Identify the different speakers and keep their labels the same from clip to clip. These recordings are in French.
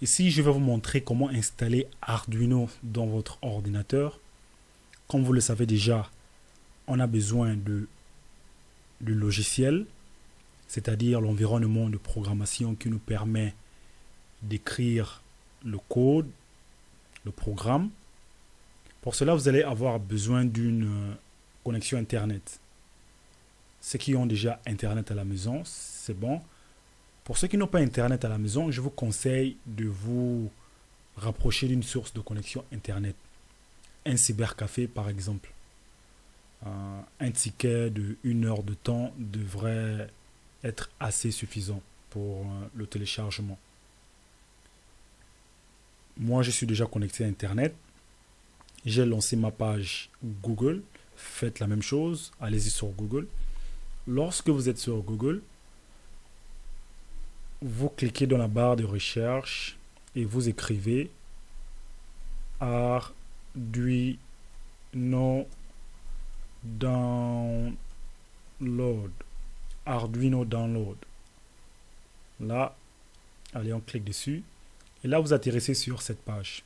Speaker 1: Ici, je vais vous montrer comment installer Arduino dans votre ordinateur. Comme vous le savez déjà, on a besoin du logiciel, c'est-à-dire l'environnement de programmation qui nous permet d'écrire le code, le programme. Pour cela, vous allez avoir besoin d'une connexion Internet. Ceux qui ont déjà Internet à la maison, c'est bon. Pour ceux qui n'ont pas Internet à la maison, je vous conseille de vous rapprocher d'une source de connexion Internet. Un cybercafé, par exemple. Un ticket de 1 heure de temps devrait être assez suffisant pour le téléchargement. Moi, je suis déjà connecté à Internet. J'ai lancé ma page Google. Faites la même chose. Allez-y sur Google. Lorsque vous êtes sur Google, vous cliquez dans la barre de recherche et vous écrivez Arduino Download. Arduino Download. Là, allez, on clique dessus. Et là, vous atterrissez sur cette page.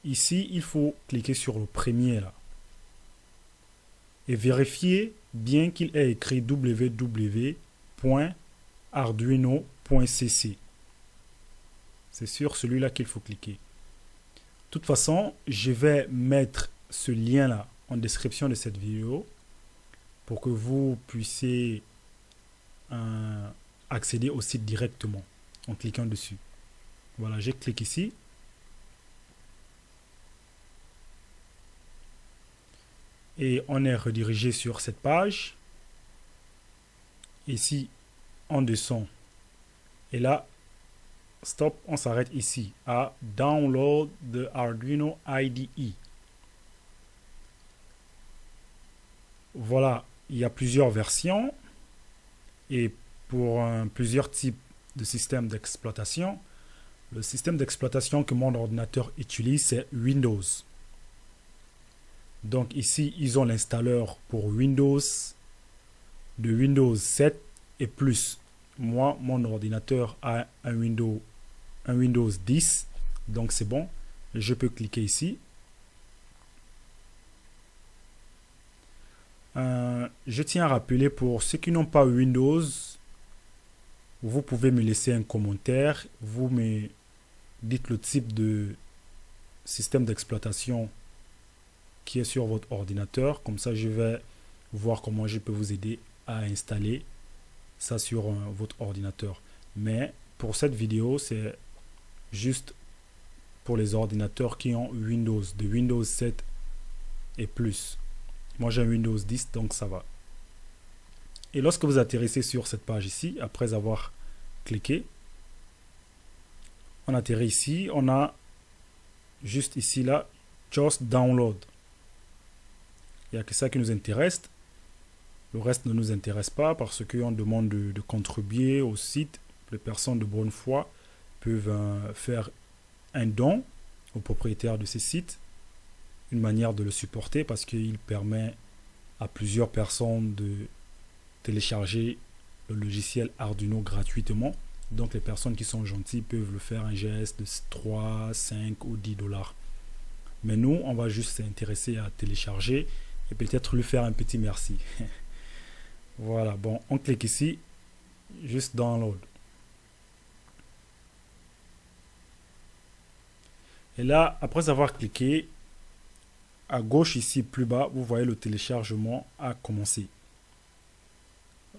Speaker 1: Ici, il faut cliquer sur le premier là. Et vérifier bien qu'il ait écrit www.arduino.cc. C'est sur celui-là qu'il faut cliquer. De toute façon, je vais mettre ce lien-là en description de cette vidéo pour que vous puissiez accéder au site directement en cliquant dessus. Voilà, je clique ici. Et on est redirigé sur cette page. Ici, on descend. Et là, stop, on s'arrête ici à Download the Arduino IDE. Voilà, il y a plusieurs versions et pour plusieurs types de systèmes d'exploitation. Le système d'exploitation que mon ordinateur utilise, c'est Windows. Donc ici, ils ont l'installeur pour Windows, de Windows 7 et plus. Moi, mon ordinateur a un Windows 10, donc c'est bon. Je peux cliquer ici. Je tiens à rappeler pour ceux qui n'ont pas Windows, vous pouvez me laisser un commentaire. Vous me dites le type de système d'exploitation qui est sur votre ordinateur. Comme ça, je vais voir comment je peux vous aider à installer ça sur votre ordinateur. Mais pour cette vidéo, c'est juste pour les ordinateurs qui ont Windows, de Windows 7 et plus. Moi, j'ai un Windows 10, donc ça va. Et lorsque vous atterrissez sur cette page ici, après avoir cliqué, on atterrit ici, on a juste ici, là, Just Download. Il n'y a que ça qui nous intéresse. Le reste ne nous intéresse pas parce qu'on demande de contribuer au site. Les personnes de bonne foi peuvent faire un don aux propriétaires de ces sites. Une manière de le supporter parce qu'il permet à plusieurs personnes de télécharger le logiciel Arduino gratuitement. Donc les personnes qui sont gentilles peuvent le faire un geste de 3, 5 ou 10 $. Mais nous, on va juste s'intéresser à télécharger et peut-être lui faire un petit merci. Voilà, bon, on clique ici, juste download. Et là, après avoir cliqué, à gauche ici, plus bas, vous voyez le téléchargement a commencé.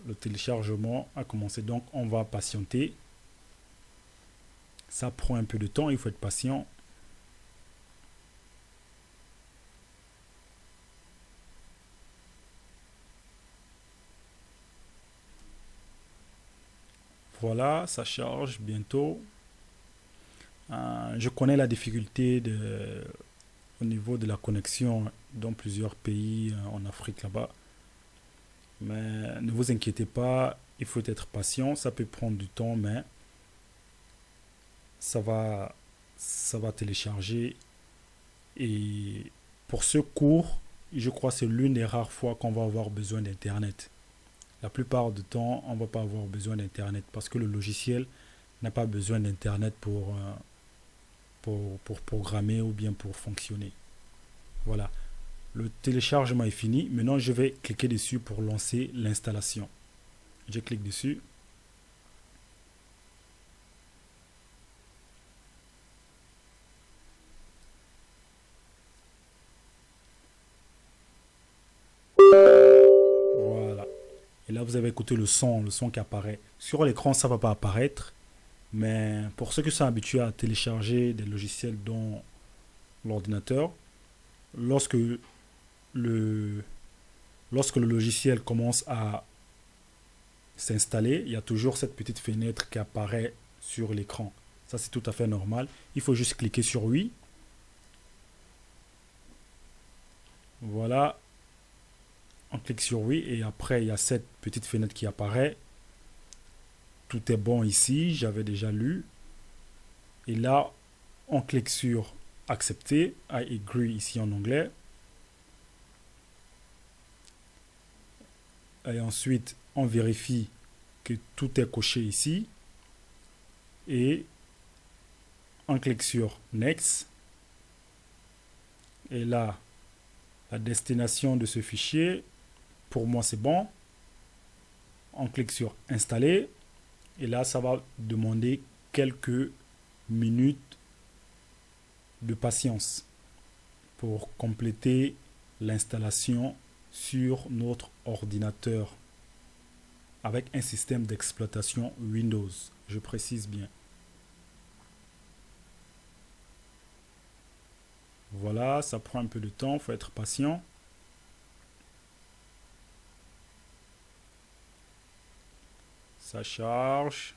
Speaker 1: Le téléchargement a commencé, donc on va patienter. Ça prend un peu de temps, il faut être patient. Voilà, ça charge bientôt. Je connais la difficulté au niveau de la connexion dans plusieurs pays en Afrique là-bas. Mais ne vous inquiétez pas, il faut être patient. Ça peut prendre du temps, mais ça va télécharger. Et pour ce cours, je crois que c'est l'une des rares fois qu'on va avoir besoin d'Internet. La plupart du temps, on ne va pas avoir besoin d'Internet parce que le logiciel n'a pas besoin d'Internet pour pour programmer ou bien pour fonctionner. Voilà, le téléchargement est fini. Maintenant, je vais cliquer dessus pour lancer l'installation. Je clique dessus. Voilà. Et là, vous avez écouté le son qui apparaît. Sur l'écran, ça ne va pas apparaître. Mais pour ceux qui sont habitués à télécharger des logiciels dans l'ordinateur, lorsque le, lorsque le logiciel commence à s'installer, il y a toujours cette petite fenêtre qui apparaît sur l'écran. Ça, c'est tout à fait normal. Il faut juste cliquer sur oui. Voilà. On clique sur oui et après, il y a cette petite fenêtre qui apparaît. Tout est bon ici. J'avais déjà lu. Et là, on clique sur accepter. I agree ici en anglais. Et ensuite, on vérifie que tout est coché ici. Et on clique sur Next. Et là, la destination de ce fichier, pour moi, c'est bon. On clique sur Installer. Et là, ça va demander quelques minutes de patience pour compléter l'installation sur notre ordinateur avec un système d'exploitation Windows. Je précise bien. Voilà, ça prend un peu de temps, il faut être patient. Ça charge.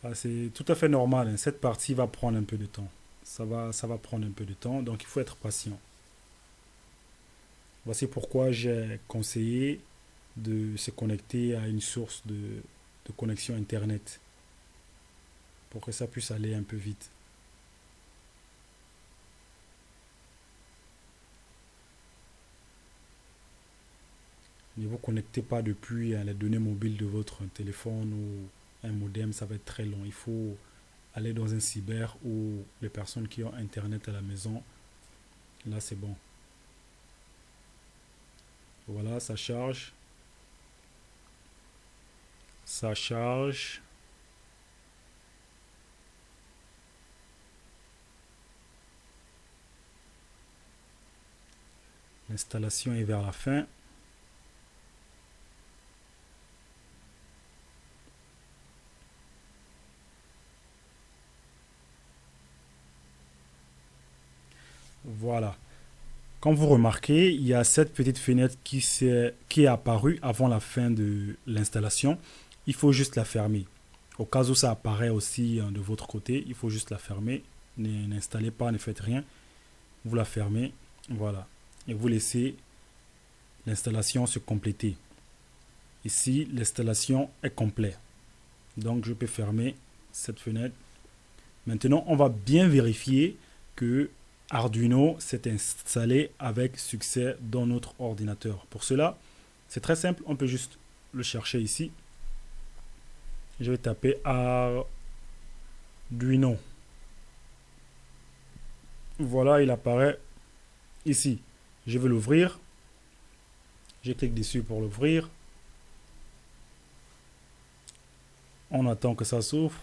Speaker 1: Ah, c'est tout à fait normal, hein. Cette partie va prendre un peu de temps. Ça va prendre un peu de temps, donc il faut être patient. Voici pourquoi j'ai conseillé de se connecter à une source de connexion Internet pour que ça puisse aller un peu vite. Ne vous connectez pas depuis les données mobiles de votre téléphone ou un modem, ça va être très long. Il faut aller dans un cyber ou les personnes qui ont Internet à la maison. Là, c'est bon. Voilà, ça charge. Ça charge. L'installation est vers la fin. Voilà. Comme vous remarquez, il y a cette petite fenêtre qui est apparue avant la fin de l'installation. Il faut juste la fermer. Au cas où ça apparaît aussi de votre côté, il faut juste la fermer. N'installez pas, ne faites rien. Vous la fermez. Voilà. Et vous laissez l'installation se compléter. Ici, l'installation est complète. Donc, je peux fermer cette fenêtre. Maintenant, on va bien vérifier que Arduino s'est installé avec succès dans notre ordinateur. Pour cela, c'est très simple. On peut juste le chercher ici. Je vais taper Arduino. Voilà, il apparaît ici. Je vais l'ouvrir. Je clique dessus pour l'ouvrir. On attend que ça s'ouvre.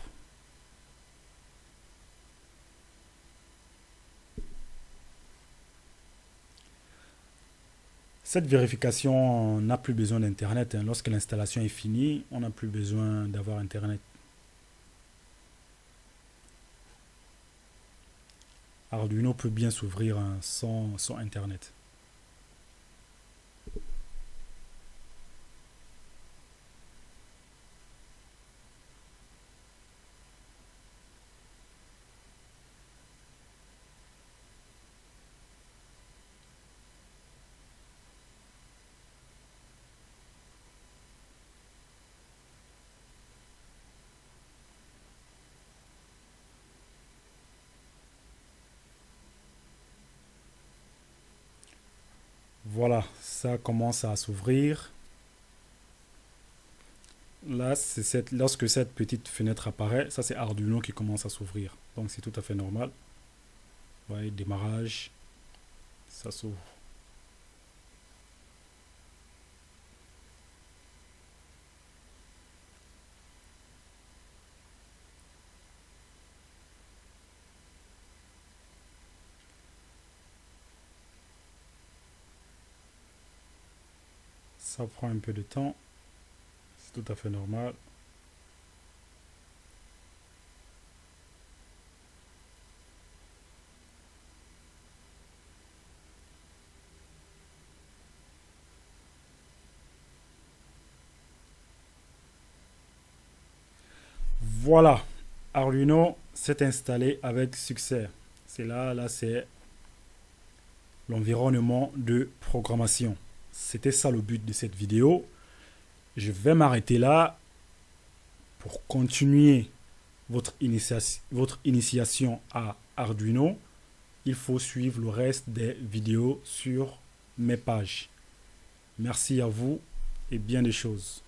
Speaker 1: Cette vérification n'a plus besoin d'Internet. Lorsque l'installation est finie, on n'a plus besoin d'avoir Internet. Arduino peut bien s'ouvrir sans Internet. Voilà, ça commence à s'ouvrir. Là, lorsque cette petite fenêtre apparaît, ça c'est Arduino qui commence à s'ouvrir. Donc c'est tout à fait normal. Vous voyez, démarrage, ça s'ouvre. Ça prend un peu de temps, c'est tout à fait normal. Voilà, Arduino s'est installé avec succès. Là c'est l'environnement de programmation. C'était ça le but de cette vidéo. Je vais m'arrêter là pour continuer votre initiation à Arduino. Il faut suivre le reste des vidéos sur mes pages. Merci à vous et bien des choses.